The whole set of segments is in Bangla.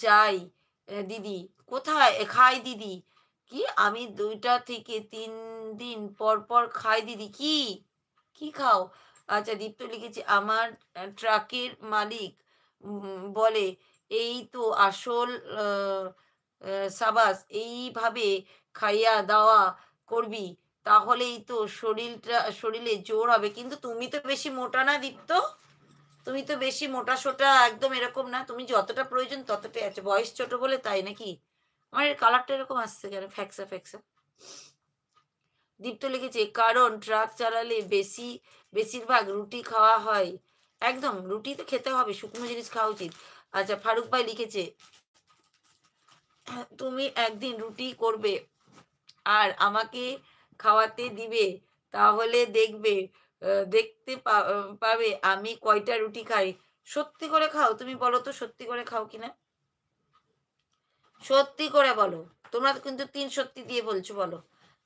চাই দিদি। কোথায় খাই দিদি। কি আমি ২ টা থেকে ৩ দিন পর, পর খাই দিদি। কি? কি খাও? আচ্ছা দীপ্ত লিখেছে আমার ট্রাকের মালিক বলে এই তো আসল আ আ সাবাস এইভাবে খাইয়া-দাওয়া করবি তাহলেই তো শরীরে জোর হবে। কিন্তু তুমি তো বেশি মোটা না দীপ্ত? তুমি তো বেশি মোটা-সোটা একদম এরকম না। তুমি যতটা প্রয়োজন ততটাই আছে। বয়স ছোট বলে তাই নাকি? আমার এর কালারটা এরকম আসছে কেন? ফ্যাকসা, ফ্যাকসা। দীপ্ত লিখেছে, "কারণ ট্রাক চালালে বেশিরভাগ রুটি খাওয়া হয়।" একদম রুটি তো খেতে হবে। শুকনো জিনিস খাওয়া উচিত। আচ্ছা ফারুক ভাই লিখেছে, "তুমি একদিন রুটি করবে আর আমাকে খাওয়াতে দিবে। তাহলে দেখবে দেখতে পাবে আমি কয়টা রুটি খাই।" সত্যি করে খাও? তুমি বলো তো সত্যি করে খাও কিনা? সত্যি করে বলো। তোমরা কিন্তু ৩ সত্যি দিয়ে বলছো বলো।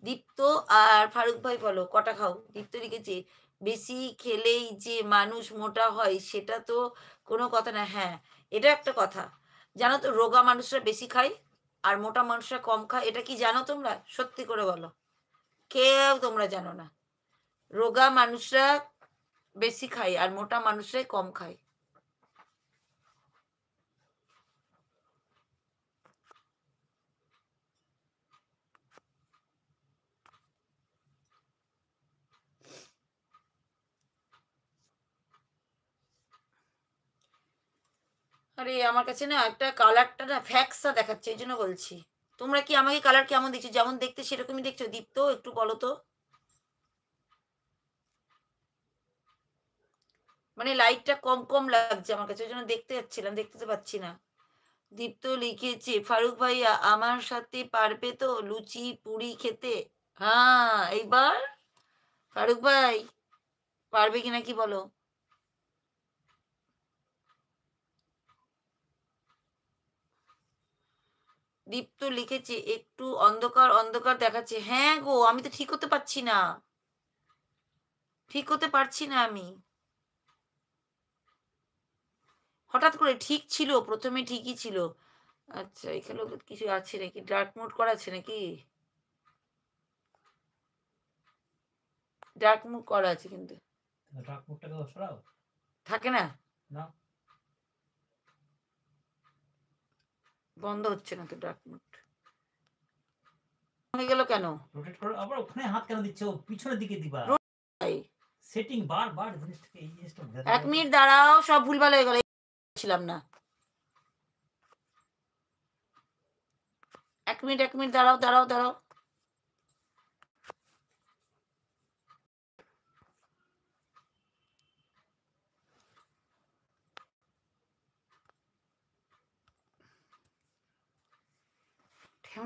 দীপ্ত আর ফারুক ভাই বলো কটা খাও? দীপ্ত লিখেছে, "বেশি খেলেই যে মানুষ মোটা হয় সেটা তো কোনো কথা না।" হ্যাঁ, এটা একটা কথা। জানো তো রোগা মানুষরা বেশি খায় আর মোটা মানুষরা কম খায়। এটা কি জানো তোমরা? সত্যি করে বলো। কেউ তোমরা জানো না। রোগা মানুষরা বেশি খায় আর মোটা মানুষরাই কম খায়। আরে আমার কাছে না একটা কালারটা না ফ্যাকসা দেখাচ্ছে এইজন্য বলছি। তোমরা কি আমাকে কালার কেমন দেখছো? যেমন দেখতে সেরকমই দেখছো? দীপ্ত একটু বলো তো? মানে লাইটটা কম, কম লাগছে আমার কাছে। ওইজন্য দেখতে যাচ্ছিলাম, দেখতে তো পাচ্ছি না। দীপ্ত লিখেছে, "ফারুক ভাইয়া আমার সাথে পারবে তো লুচি, পুরি খেতে?" হ্যাঁ, এইবার? ফারুক ভাই পারবে কিনা কি বলো? দীপ্ত লিখেছে, "একটু অন্ধকার, অন্ধকার দেখাচ্ছে।" হ্যাঁ গো, আমি তো ঠিক হতে পারছি না। ঠিক হতে পারছি না আমি। হঠাৎ করে ঠিক ছিল, ১ম এ ঠিকই ছিল। আচ্ছা এখানেও কিছু আছে নাকি? ডার্ক মোড করা আছে নাকি? ডার্ক মোড করা আছে কিন্তু। ডার্ক মোডটাকে সরাও। থাকে না? না। বন্ধ হচ্ছে না তো ডার্ক মোড। হয়ে গেল কেন? রোটেট করো। আবার ওখানে হাত কেন দিচ্ছ? পিছনের দিকে দিবা। রোজ তাই। সেটিং বারবার জিনিসটাকে এই জিনিসটা বোঝাতে ১ পারো তো। মিনিট দাঁড়াও, সব ভুলভাল হয়ে গেল। ছিলাম না। ১ মিনিট, ১ মিনিট দাঁড়াও, দাঁড়াও, দাঁড়াও।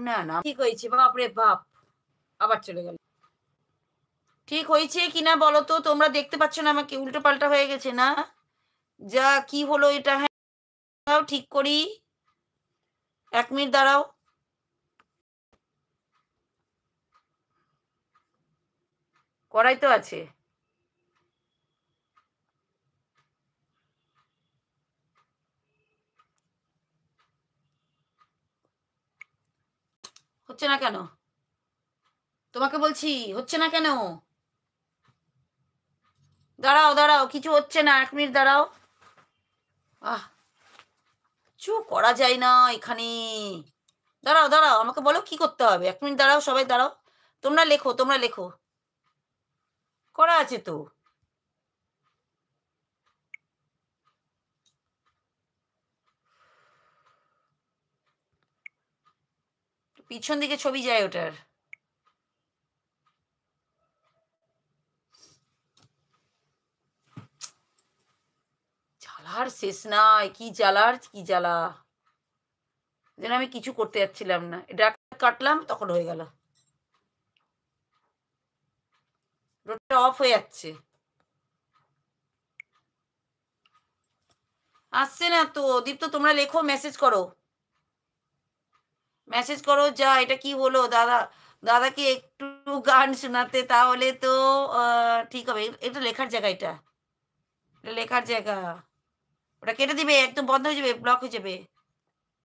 না, না। ঠিক হয়েছে। বাপরে বাপ! আবার চলে গেল। ঠিক হয়েছে কিনা বলো তো? তোমরা দেখতে পাচ্ছ না আমাকে? উল্টোপাল্টা হয়ে গেছে না? যা কি হলো এটা? হ্যাঁ, দাঁড়াও ঠিক করি। ১ মিনিট দাঁড়াও। কড়াই তো আছে। হচ্ছে না কেন? তোমাকে বলছি হচ্ছে না কেন? দাঁড়াও, দাঁড়াও। কিছু হচ্ছে না। ১ মিনিট দাঁড়াও। আহ! কিচ্ছু করা যায় না এখানে। দাঁড়াও, দাঁড়াও। আমাকে বলো কি করতে হবে? ১ মিনিট দাঁড়াও, সবাই দাঁড়াও। তোমরা লেখো, তোমরা লেখো। করা আছে তো। পিছন দিকে ছবি যায় ওটার। জ্বালার শেষ নাই। কি জ্বালার কি জ্বালা। যেন আমি কিছু করতে যাচ্ছিলাম না। এটা কাটলাম তখন হয়ে গেল। রোডটা অফ হয়ে যাচ্ছে। আসছে না তো। দীপ্ত তোমরা লেখো মেসেজ করো। মেসেজ করো যা এটা কি হলো দাদা দাদাকে একটু গান শোনাতে তাহলে তো ঠিক হবে। এটা লেখার জায়গা এটা। এটা লেখার জায়গা। ওটা কেটে দিবে একদম বন্ধ হয়ে যাবে, ব্লক হয়ে যাবে।